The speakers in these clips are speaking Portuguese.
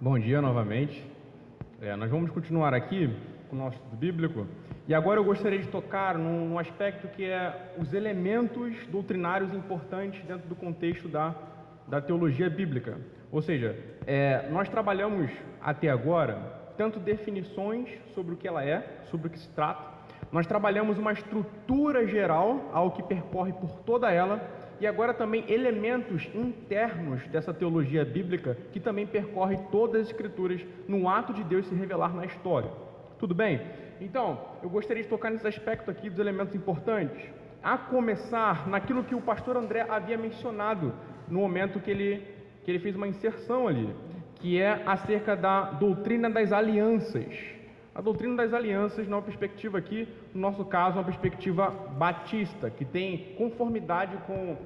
Bom dia novamente. Nós vamos continuar aqui com o nosso estudo bíblico e agora eu gostaria de tocar num aspecto que é os elementos doutrinários importantes dentro do contexto da teologia bíblica. Ou seja, nós trabalhamos até agora tanto definições sobre o que ela é, sobre o que se trata, nós trabalhamos uma estrutura geral, algo que percorre por toda ela, e agora também elementos internos dessa teologia bíblica que também percorre todas as escrituras no ato de Deus se revelar na história. Tudo bem? Então, eu gostaria de tocar nesse aspecto aqui dos elementos importantes, a começar naquilo que o pastor André havia mencionado no momento que ele fez uma inserção ali, que é acerca da doutrina das alianças. A doutrina das alianças, numa perspectiva aqui, no nosso caso, uma perspectiva batista, que tem conformidade com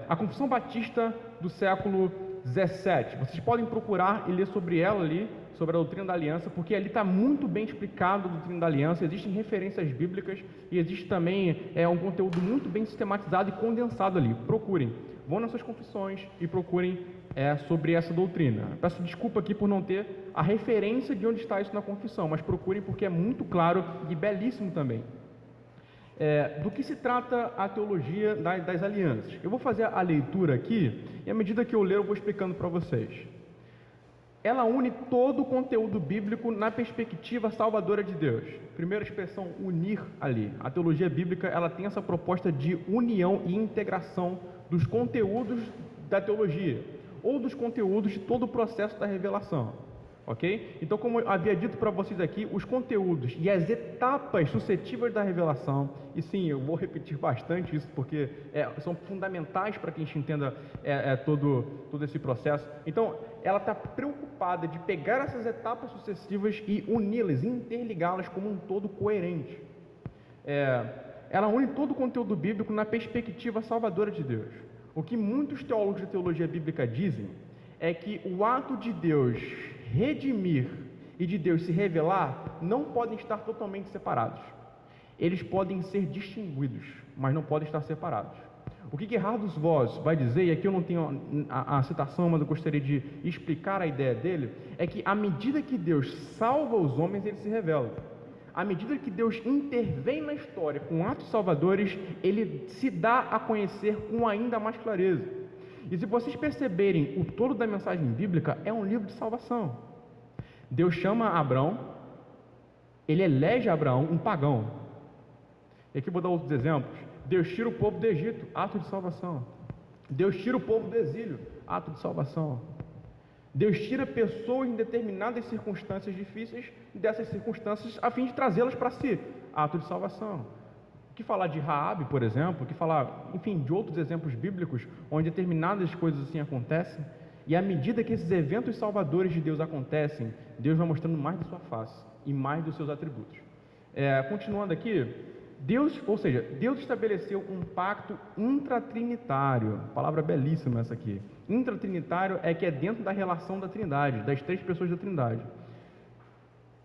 a Confissão Batista do século XVII. Vocês podem procurar e ler sobre ela ali, sobre a doutrina da aliança, porque ali está muito bem explicado a doutrina da aliança, existem referências bíblicas e existe também um conteúdo muito bem sistematizado e condensado ali. Procurem, vão nas suas confissões e procurem sobre essa doutrina. Peço desculpa aqui por não ter a referência de onde está isso na confissão, mas procurem porque é muito claro e belíssimo também. Do que se trata a teologia das alianças? Eu vou fazer a leitura aqui e à medida que eu ler eu vou explicando para vocês. Ela une todo o conteúdo bíblico na perspectiva salvadora de Deus. Primeira expressão, unir ali. A teologia bíblica ela tem essa proposta de união e integração dos conteúdos da teologia, ou dos conteúdos de todo o processo da revelação, ok? Então, como eu havia dito para vocês aqui, os conteúdos e as etapas suscetíveis da revelação, e sim, eu vou repetir bastante isso, porque são fundamentais para que a gente entenda todo esse processo. Então, ela está preocupada de pegar essas etapas sucessivas e uni-las, interligá-las como um todo coerente. Ela une todo o conteúdo bíblico na perspectiva salvadora de Deus. O que muitos teólogos de teologia bíblica dizem é que o ato de Deus redimir e de Deus se revelar não podem estar totalmente separados. Eles podem ser distinguidos, mas não podem estar separados. O que Gerhardus Voss vai dizer, e aqui eu não tenho a citação, mas eu gostaria de explicar a ideia dele, é que à medida que Deus salva os homens, ele se revela. À medida que Deus intervém na história com atos salvadores, ele se dá a conhecer com ainda mais clareza. E se vocês perceberem, o todo da mensagem bíblica é um livro de salvação. Deus chama Abraão, ele elege Abraão, um pagão. E aqui vou dar outros exemplos. Deus tira o povo do Egito, ato de salvação. Deus tira o povo do exílio, ato de salvação. Deus tira pessoas em determinadas circunstâncias difíceis dessas circunstâncias a fim de trazê-las para si, ato de salvação. O que falar de Raabe, por exemplo, o que falar, enfim, de outros exemplos bíblicos onde determinadas coisas assim acontecem, e à medida que esses eventos salvadores de Deus acontecem, Deus vai mostrando mais da sua face e mais dos seus atributos. Continuando aqui, Deus estabeleceu um pacto intratrinitário, palavra belíssima essa aqui. Intratrinitário é que é dentro da relação da Trindade, das três pessoas da Trindade.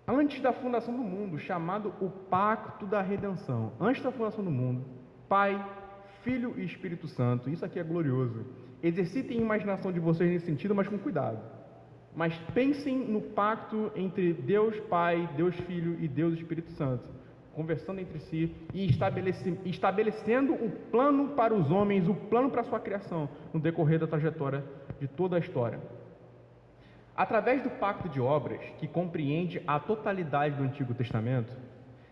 Antes da fundação do mundo, chamado o pacto da redenção. Antes da fundação do mundo, Pai, Filho e Espírito Santo, isso aqui é glorioso. Exercitem a imaginação de vocês nesse sentido, mas com cuidado. Mas pensem no pacto entre Deus Pai, Deus Filho e Deus Espírito Santo, conversando entre si e estabelecendo o plano para os homens, o plano para a sua criação, no decorrer da trajetória de toda a história. Através do pacto de obras, que compreende a totalidade do Antigo Testamento,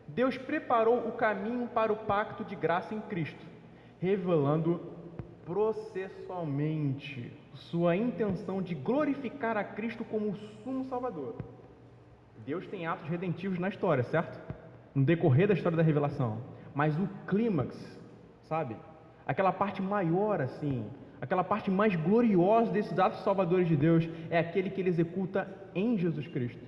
Deus preparou o caminho para o pacto de graça em Cristo, revelando processualmente sua intenção de glorificar a Cristo como o sumo Salvador. Deus tem atos redentivos na história, certo? No decorrer da história da revelação, mas o clímax, sabe? Aquela parte maior assim, aquela parte mais gloriosa desses atos salvadores de Deus é aquele que ele executa em Jesus Cristo.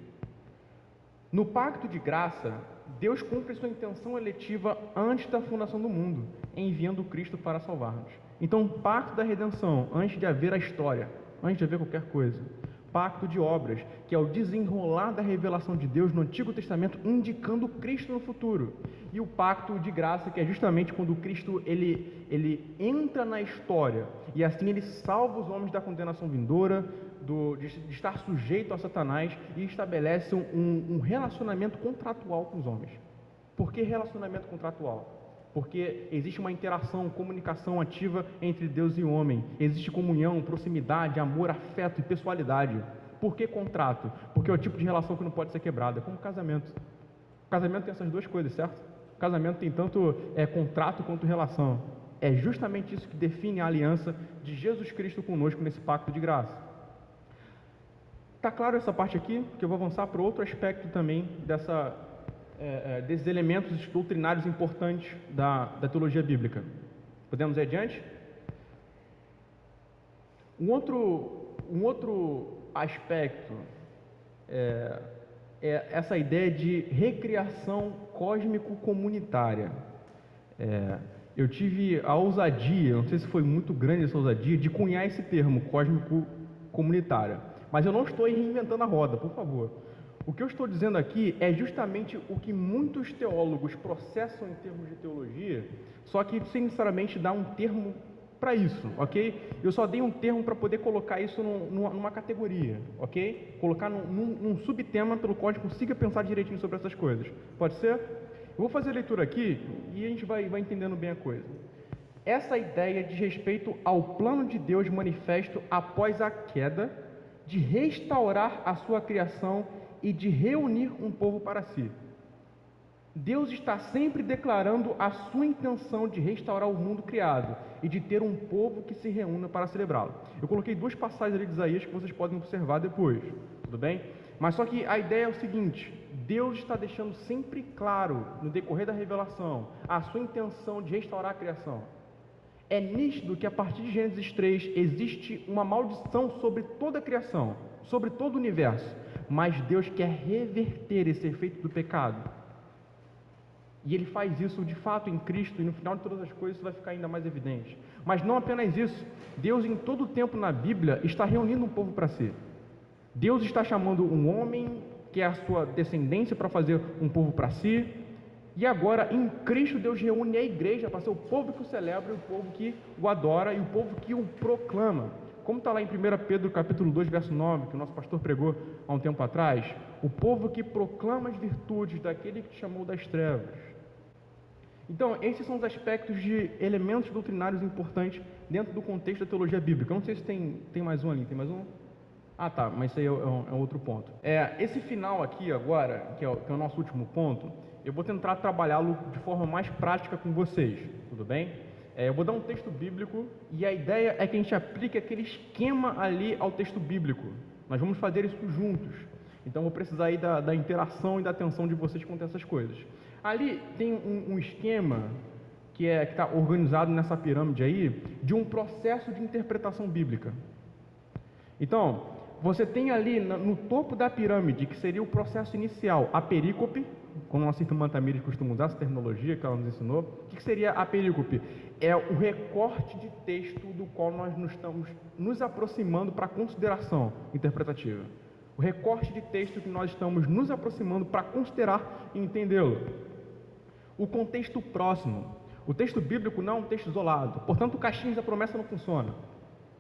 No pacto de graça, Deus cumpre sua intenção eletiva antes da fundação do mundo, enviando Cristo para salvar-nos. Então, o pacto da redenção, antes de haver a história, antes de haver qualquer coisa, pacto de obras, que é o desenrolar da revelação de Deus no Antigo Testamento, indicando Cristo no futuro. E o pacto de graça, que é justamente quando Cristo ele entra na história, e assim ele salva os homens da condenação vindoura, de estar sujeito a Satanás, e estabelece um relacionamento contratual com os homens. Por que relacionamento contratual? Porque existe uma interação, comunicação ativa entre Deus e o homem. Existe comunhão, proximidade, amor, afeto e pessoalidade. Por que contrato? Porque é o tipo de relação que não pode ser quebrada, como casamento. O casamento tem essas duas coisas, certo? O casamento tem tanto contrato quanto relação. É justamente isso que define a aliança de Jesus Cristo conosco nesse pacto de graça. Está claro essa parte aqui? Que eu vou avançar para outro aspecto também desses elementos doutrinários importantes da teologia bíblica. Podemos ir adiante? Um outro aspecto é essa ideia de recriação cósmico-comunitária. Eu tive a ousadia, não sei se foi muito grande essa ousadia, de cunhar esse termo, cósmico-comunitária. Mas eu não estou reinventando a roda, por favor. O que eu estou dizendo aqui é justamente o que muitos teólogos processam em termos de teologia, só que sem necessariamente dar um termo para isso, ok? Eu só dei um termo para poder colocar isso numa categoria, ok? Colocar num subtema pelo qual a gente consiga pensar direitinho sobre essas coisas. Pode ser? Eu vou fazer a leitura aqui e a gente vai entendendo bem a coisa. Essa ideia diz respeito ao plano de Deus manifesto após a queda, de restaurar a sua criação e de reunir um povo para si. Deus está sempre declarando a sua intenção de restaurar o mundo criado e de ter um povo que se reúna para celebrá-lo. Eu coloquei duas passagens ali de Isaías que vocês podem observar depois, tudo bem? Mas só que a ideia é o seguinte: Deus está deixando sempre claro, no decorrer da revelação, a sua intenção de restaurar a criação. É nítido que a partir de Gênesis 3 existe uma maldição sobre toda a criação, sobre todo o universo, mas Deus quer reverter esse efeito do pecado. E Ele faz isso de fato em Cristo, e no final de todas as coisas isso vai ficar ainda mais evidente. Mas não apenas isso, Deus em todo o tempo na Bíblia está reunindo um povo para si. Deus está chamando um homem, que é a sua descendência, para fazer um povo para si. E agora, em Cristo, Deus reúne a igreja para ser o povo que o celebra, e o povo que o adora, e o povo que o proclama. Como está lá em 1 Pedro capítulo 2, verso 9, que o nosso pastor pregou há um tempo atrás, o povo que proclama as virtudes daquele que te chamou das trevas. Então, esses são os aspectos de elementos doutrinários importantes dentro do contexto da teologia bíblica. Eu não sei se tem mais um ali, tem mais um? Ah, tá, mas isso aí é outro ponto. Esse final aqui agora, que é o nosso último ponto, eu vou tentar trabalhá-lo de forma mais prática com vocês, tudo bem? Eu vou dar um texto bíblico e a ideia é que a gente aplique aquele esquema ali ao texto bíblico. Nós vamos fazer isso juntos. Então, eu vou precisar aí da interação e da atenção de vocês quanto a essas coisas. Ali tem um esquema que está organizado nessa pirâmide aí, de um processo de interpretação bíblica. Então, você tem ali no topo da pirâmide, que seria o processo inicial, a perícope, como a nossa irmã Tamires costuma usar essa terminologia que ela nos ensinou. O que seria a perícope? É o recorte de texto do qual nós nos estamos nos aproximando para a consideração interpretativa. O recorte de texto que nós estamos nos aproximando para considerar e entendê-lo. O contexto próximo. O texto bíblico não é um texto isolado, portanto o caixinha da promessa não funciona.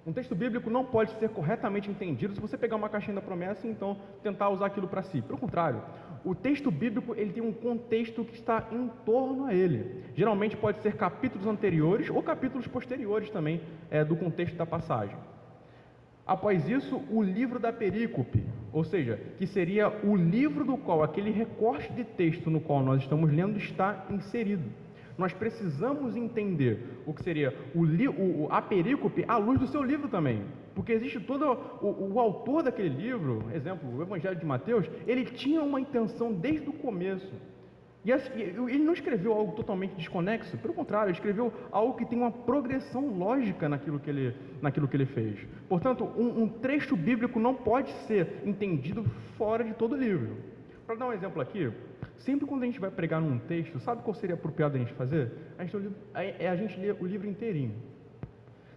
Um texto bíblico não pode ser corretamente entendido se você pegar uma caixinha da promessa e então tentar usar aquilo para si. Pelo contrário, o texto bíblico ele tem um contexto que está em torno a ele. Geralmente pode ser capítulos anteriores ou capítulos posteriores também do contexto da passagem. Após isso, o livro da perícope, ou seja, que seria o livro do qual aquele recorte de texto no qual nós estamos lendo está inserido. Nós precisamos entender o que seria a perícope à luz do seu livro também, porque existe todo o autor daquele livro, exemplo, o Evangelho de Mateus, ele tinha uma intenção desde o começo, e ele não escreveu algo totalmente desconexo, pelo contrário, ele escreveu algo que tem uma progressão lógica naquilo que ele fez. Portanto, um trecho bíblico não pode ser entendido fora de todo o livro. Para dar um exemplo aqui, sempre quando a gente vai pregar num texto, sabe qual seria apropriado a gente fazer? A gente lê o livro inteirinho.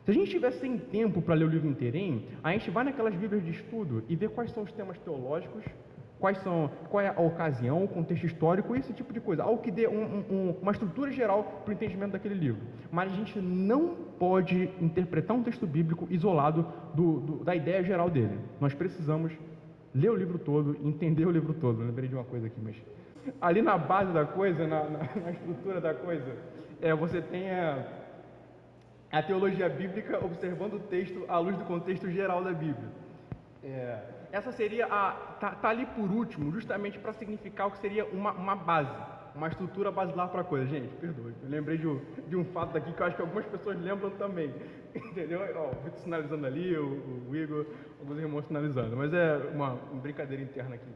Se a gente tiver sem tempo para ler o livro inteirinho, a gente vai naquelas bíblias de estudo e vê quais são os temas teológicos, qual é a ocasião, o contexto histórico, esse tipo de coisa, algo que dê uma estrutura geral para o entendimento daquele livro. Mas a gente não pode interpretar um texto bíblico isolado da ideia geral dele. Nós precisamos ler o livro todo, entender o livro todo. Eu lembrei de uma coisa aqui, mas ali na base da coisa, na estrutura da coisa, você tem a teologia bíblica observando o texto à luz do contexto geral da Bíblia. Essa seria tá ali por último, justamente para significar o que seria uma base, uma estrutura basilar para a coisa. Gente, perdoe, eu lembrei de um fato aqui que eu acho que algumas pessoas lembram também, entendeu? Ó, o Vitor sinalizando ali, o Igor, alguns irmãos sinalizando, mas é uma brincadeira interna aqui.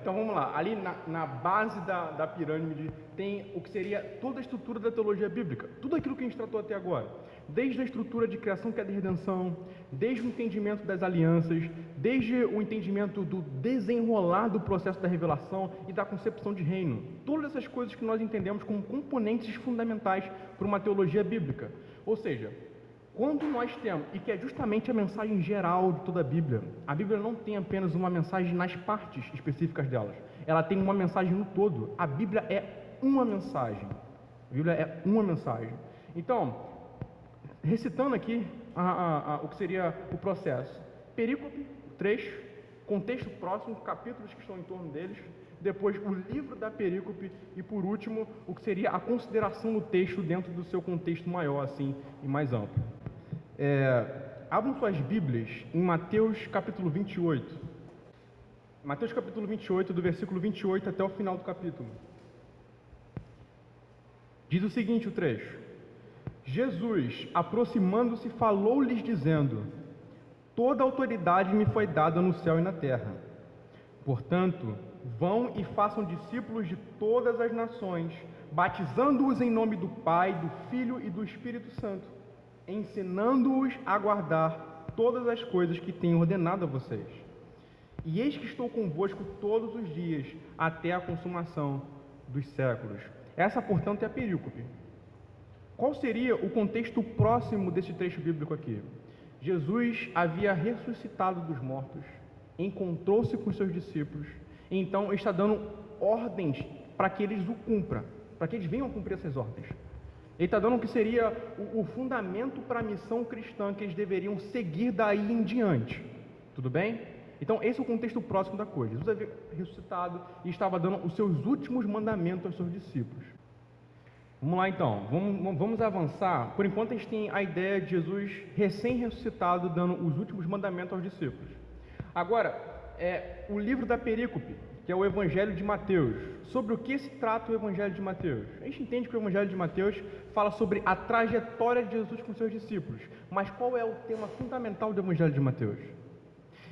Então vamos lá, ali na base da pirâmide tem o que seria toda a estrutura da teologia bíblica, tudo aquilo que a gente tratou até agora, desde a estrutura de criação, que é de redenção, desde o entendimento das alianças, desde o entendimento do desenrolar do processo da revelação e da concepção de reino, todas essas coisas que nós entendemos como componentes fundamentais para uma teologia bíblica. Ou seja, quando nós temos, e que é justamente a mensagem geral de toda a Bíblia não tem apenas uma mensagem nas partes específicas delas, ela tem uma mensagem no todo. A Bíblia é uma mensagem. A Bíblia é uma mensagem. Então, recitando aqui o que seria o processo: perícope, trecho, contexto próximo, capítulos que estão em torno deles, depois o livro da perícope e, por último, o que seria a consideração do texto dentro do seu contexto maior assim e mais amplo. Abram suas Bíblias em Mateus capítulo 28. Mateus capítulo 28, do versículo 28 até o final do capítulo. Diz o seguinte o trecho: Jesus, aproximando-se, falou-lhes dizendo: toda autoridade me foi dada no céu e na terra. Portanto, vão e façam discípulos de todas as nações, batizando-os em nome do Pai, do Filho e do Espírito Santo, ensinando-os a guardar todas as coisas que tenho ordenado a vocês. E eis que estou convosco todos os dias, até a consumação dos séculos. Essa, portanto, é a perícope. Qual seria o contexto próximo desse trecho bíblico aqui? Jesus havia ressuscitado dos mortos, encontrou-se com seus discípulos, e então está dando ordens para que eles o cumpram, para que eles venham cumprir essas ordens. Ele está dando o que seria o fundamento para a missão cristã que eles deveriam seguir daí em diante. Tudo bem? Então esse é o contexto próximo da coisa. Jesus havia ressuscitado e estava dando os seus últimos mandamentos aos seus discípulos. Vamos lá então, vamos avançar. Por enquanto a gente tem a ideia de Jesus recém-ressuscitado dando os últimos mandamentos aos discípulos. Agora, o livro da perícope, que é o Evangelho de Mateus. Sobre o que se trata o Evangelho de Mateus? A gente entende que o Evangelho de Mateus fala sobre a trajetória de Jesus com seus discípulos, mas qual é o tema fundamental do Evangelho de Mateus?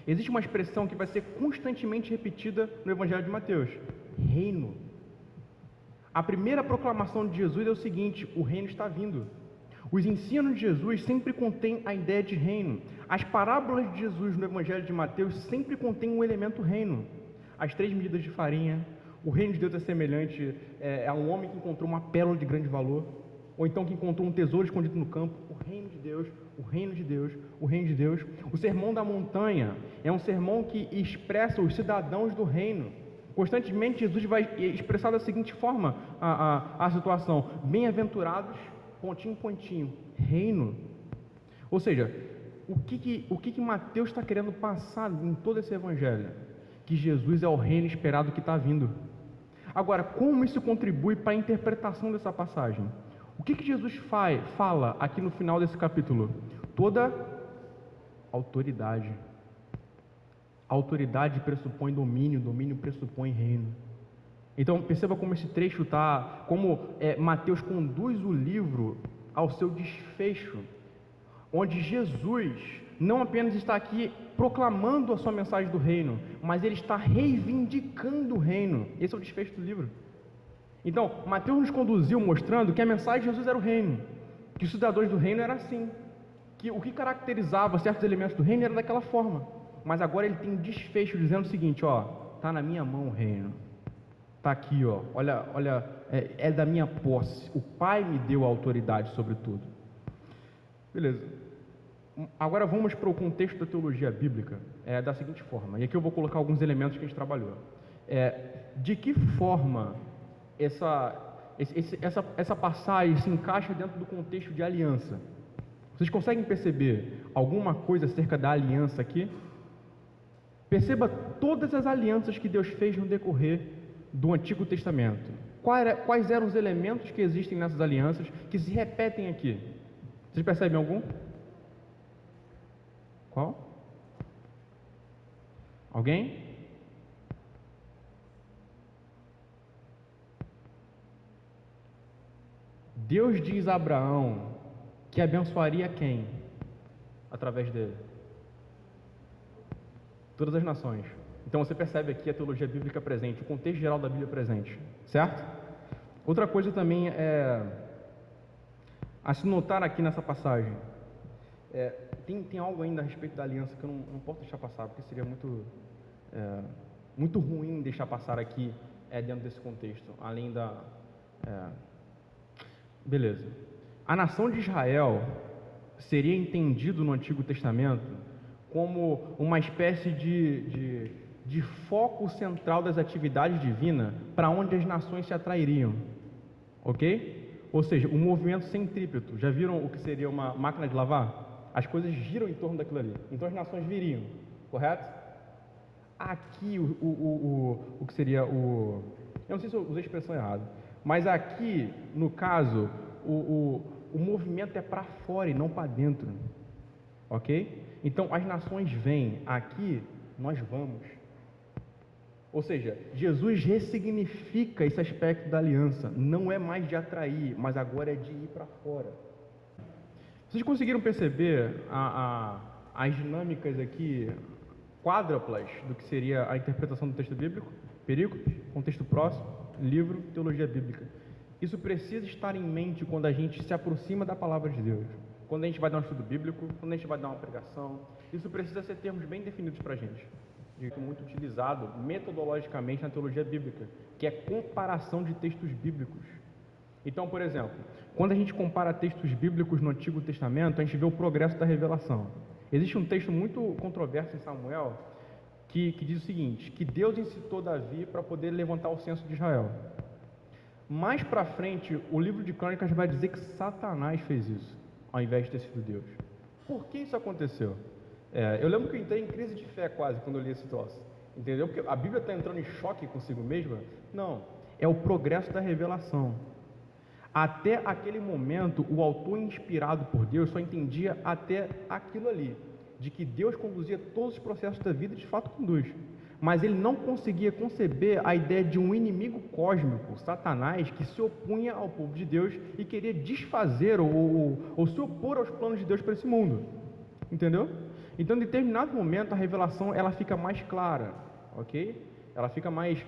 Existe uma expressão que vai ser constantemente repetida no Evangelho de Mateus: reino. A primeira proclamação de Jesus é o seguinte: o reino está vindo. Os ensinos de Jesus sempre contêm a ideia de reino. As parábolas de Jesus no Evangelho de Mateus sempre contêm um elemento reino. As 3 medidas de farinha, o reino de Deus é semelhante a um homem que encontrou uma pérola de grande valor, ou então que encontrou um tesouro escondido no campo. O reino de Deus, o reino de Deus, o reino de Deus. O sermão da montanha é um sermão que expressa os cidadãos do reino. Constantemente Jesus vai expressar da seguinte forma a situação: bem-aventurados, pontinho, pontinho, reino. Ou seja, o que Mateus está querendo passar em todo esse evangelho? Que Jesus é o reino esperado que está vindo. Agora, como isso contribui para a interpretação dessa passagem? O que Jesus fala aqui no final desse capítulo? Toda autoridade. Autoridade pressupõe domínio, domínio pressupõe reino. Então perceba como esse trecho está, como Mateus conduz o livro ao seu desfecho, onde Jesus não apenas está aqui proclamando a sua mensagem do reino, mas ele está reivindicando o reino. Esse é o desfecho do livro. Então, Mateus nos conduziu mostrando que a mensagem de Jesus era o reino, que os cidadãos do reino eram assim, que o que caracterizava certos elementos do reino era daquela forma. Mas agora ele tem um desfecho dizendo o seguinte: está na minha mão o reino, está aqui, olha, é da minha posse, o Pai me deu a autoridade sobre tudo. Beleza. Agora vamos para o contexto da teologia bíblica, da seguinte forma, e aqui eu vou colocar alguns elementos que a gente trabalhou. De que forma essa passagem se encaixa dentro do contexto de aliança? Vocês conseguem perceber alguma coisa acerca da aliança aqui? Perceba todas as alianças que Deus fez no decorrer do Antigo Testamento. Quais eram os elementos que existem nessas alianças que se repetem aqui? Vocês percebem algum? Qual? Alguém? Deus diz a Abraão que abençoaria quem? Através dele? Todas as nações. Então você percebe aqui a teologia bíblica presente, o contexto geral da Bíblia presente, certo? Outra coisa também a se notar aqui nessa passagem, tem algo ainda a respeito da aliança que eu não posso deixar passar, porque seria muito ruim deixar passar aqui dentro desse contexto, além da... Beleza. A nação de Israel seria entendido no Antigo Testamento como uma espécie de foco central das atividades divinas para onde as nações se atrairiam, ok? Ou seja, um movimento centrípeto. Já viram o que seria uma máquina de lavar? As coisas giram em torno daquilo ali, então as nações viriam, correto? Aqui o que seria eu não sei se eu usei a expressão errada, mas aqui, no caso, o movimento é para fora e não para dentro, ok? Então as nações vêm, aqui nós vamos. Ou seja, Jesus ressignifica esse aspecto da aliança. Não é mais de atrair, mas agora é de ir para fora. Vocês conseguiram perceber as dinâmicas aqui quádruplas do que seria a interpretação do texto bíblico? Perícopes, contexto próximo, livro, teologia bíblica. Isso precisa estar em mente quando a gente se aproxima da palavra de Deus. Quando a gente vai dar um estudo bíblico, quando a gente vai dar uma pregação. Isso precisa ser termos bem definidos para a gente. Muito utilizado metodologicamente na teologia bíblica, que é comparação de textos bíblicos. Então, por exemplo, quando a gente compara textos bíblicos no Antigo Testamento, a gente vê o progresso da revelação. Existe um texto muito controverso em Samuel que diz o seguinte, que Deus incitou Davi para poder levantar o censo de Israel. Mais para frente, o livro de Crônicas vai dizer que Satanás fez isso, ao invés de ter sido Deus. Por que isso aconteceu? Eu lembro que eu entrei em crise de fé quase quando eu li esse troço, entendeu? Porque a Bíblia está entrando em choque consigo mesma. Não, é o progresso da revelação. Até aquele momento, o autor inspirado por Deus só entendia até aquilo ali, de que Deus conduzia todos os processos da vida, de fato conduz. Mas ele não conseguia conceber a ideia de um inimigo cósmico, Satanás, que se opunha ao povo de Deus e queria desfazer ou se opor aos planos de Deus para esse mundo. Entendeu? Então, em determinado momento, a revelação ela fica mais clara, ok? Ela fica mais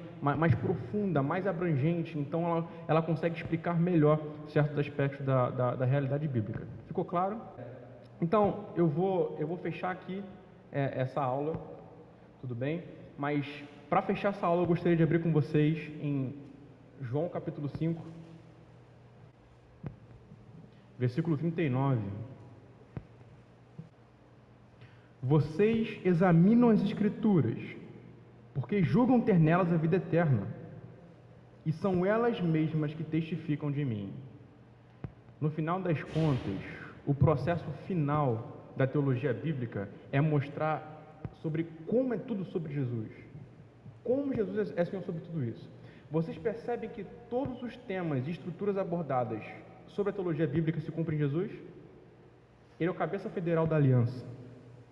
profunda, mais abrangente, então ela consegue explicar melhor certos aspectos da realidade bíblica. Ficou claro? Então, eu vou fechar aqui essa aula, tudo bem? Mas, para fechar essa aula, eu gostaria de abrir com vocês em João capítulo 5, versículo 39. Vocês examinam as Escrituras, porque julgam ter nelas a vida eterna, e são elas mesmas que testificam de mim. No final das contas, o processo final da teologia bíblica é mostrar sobre como é tudo sobre Jesus, como Jesus é Senhor sobre tudo isso. Vocês percebem que todos os temas e estruturas abordadas sobre a teologia bíblica se cumprem em Jesus? Ele é o cabeça federal da aliança,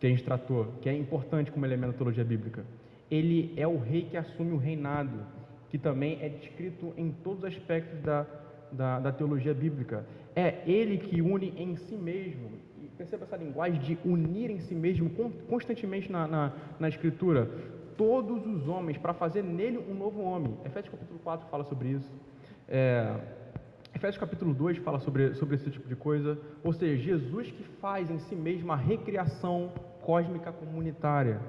que a gente tratou, que é importante como elemento da teologia bíblica. Ele é o rei que assume o reinado, que também é descrito em todos os aspectos da teologia bíblica. É ele que une em si mesmo, e perceba essa linguagem de unir em si mesmo constantemente na Escritura, todos os homens, para fazer nele um novo homem. Efésios capítulo 4 fala sobre isso. Efésios capítulo 2 fala sobre esse tipo de coisa. Ou seja, Jesus que faz em si mesmo a recriação cósmica comunitária.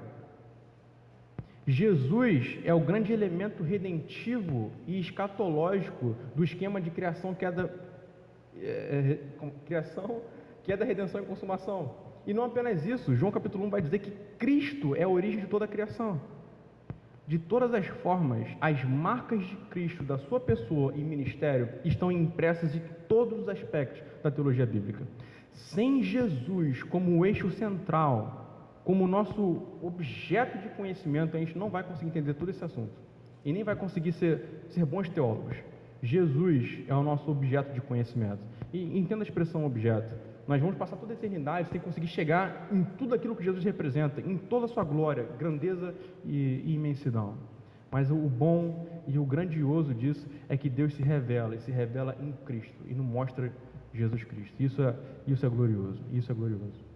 Jesus é o grande elemento redentivo e escatológico do esquema de criação, criação que é da redenção e consumação. E não apenas isso, João capítulo 1 vai dizer que Cristo é a origem de toda a criação. De todas as formas, as marcas de Cristo, da sua pessoa e ministério, estão impressas em todos os aspectos da teologia bíblica. Sem Jesus como o eixo central, como nosso objeto de conhecimento, a gente não vai conseguir entender todo esse assunto. E nem vai conseguir ser bons teólogos. Jesus é o nosso objeto de conhecimento. E entenda a expressão objeto. Nós vamos passar toda a eternidade sem conseguir chegar em tudo aquilo que Jesus representa, em toda a sua glória, grandeza e imensidão. Mas o bom e o grandioso disso é que Deus se revela, e se revela em Cristo, e nos mostra Jesus Cristo. Isso é glorioso, isso é glorioso.